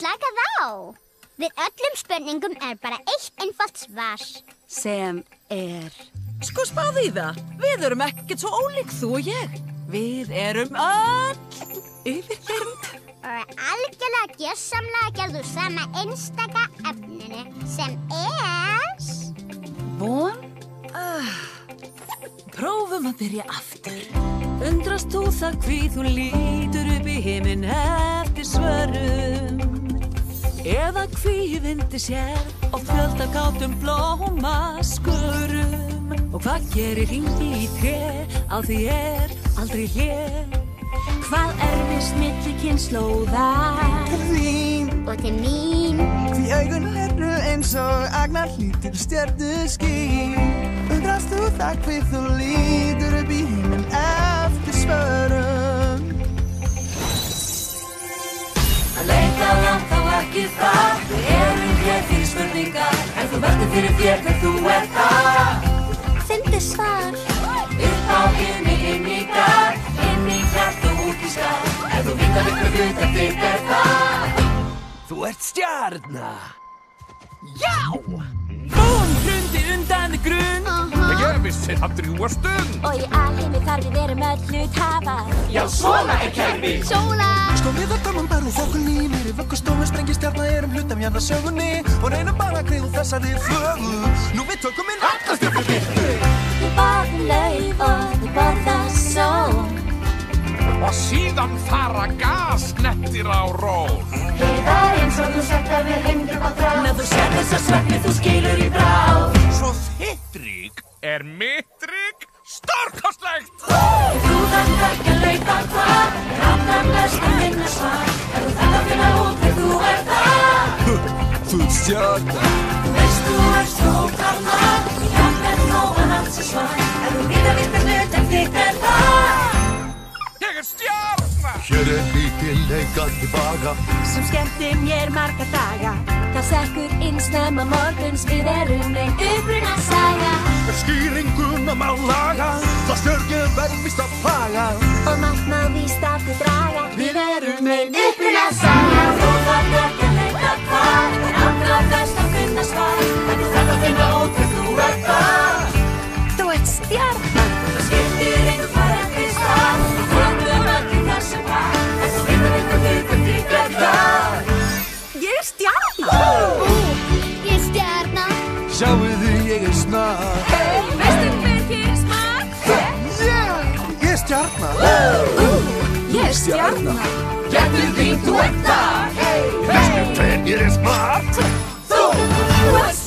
slakað á. Við öllum spurningum bara eitt einfalt svar. Sem Sko spáðu í það. Við erum ekkert svo ólík þú og ég. Við erum öll yfirgernd. Og algjörlega gjörsamlega gerðu sama einstaka efninu sem von? Prófum að byrja aftur. Undrast þú það hví þú lítur upp í himinn eftir svörum? Eða hví vindi sér og fjöldagátum blómaskurum? Og hvað gerir hringi í tré, á því aldrei hlé? Hvað erfist milli kynslóða? Til þín og til mín. Því augun eru eins og agnar lítil stjörnuský. Undrast þú það hví þú lítur upp í himinn eftir svörum? Að leita langt þá ekki það. Við erum hér fyrir spurningar, en þú veltir fyrir þér hver þú það. Fyndu svar. Upp á himni, inn í dag, inn í hjarta og út í skar. Ef þú vita ykkur hlut en þitt það. Þú ert stjarna. Já! Búm, hrundi undan grunn. Ég vissi það drjúga stund. Og í alheimi þar við erum öll hluthafar. Já, svona kerfi. Sóla. Sko við öllum bara úr þokunni. Mér vöggustofu sprengistjarna erum hluta mjönda sögunni. Og reynum bara að greiða þessari þögu. Nú við tökum inn alla stjörnur byrju. Við borðum lauf og við borðum sól. Og síðan fara gasnettir á ról. Það eins og þú sagt að við hengjum á þrá. Ef þú sér þessa svefni þú skilur í bráð. Svo þitt rík mitt rík stórkostlegt. Þú þarft ekki að leita hvað, rannan lausn að finna svar. Ef þú þarft að finna út hver þú það. Þú ert stjarna. Þú veist þú ert svo þarna. Jafnvel nógan alls svar. Ef þú vita hlut en þitt það. Ég stjarna. Hér lítið leikað til baga. Sem skemmti mér marga daga. Það sekkur inn snemma morguns. Við erum ein upprunasaga. Skýringuna má laga. Það stjörnum verður víst að plaga. Og margt má víst aftur draga. Við erum ein upprunasaga. Þú þarft ekki að leita hvað, en allra best að finna svar. Ef þú þarft að finna út hver þú það. Þú ert stjarna. Það skiptir engu hvað eftir stað. Við tökum öll í þessu par. Ef þú vita ykkur hlut en þitt það. Ég er stjarna. Ég er stjarna. Sjáuðu ég snar. Veistu hver hér er smart? Ég er stjarna. Ég er stjarna. Getur þín þú ert það. Veistu hver ég smart? Þú ert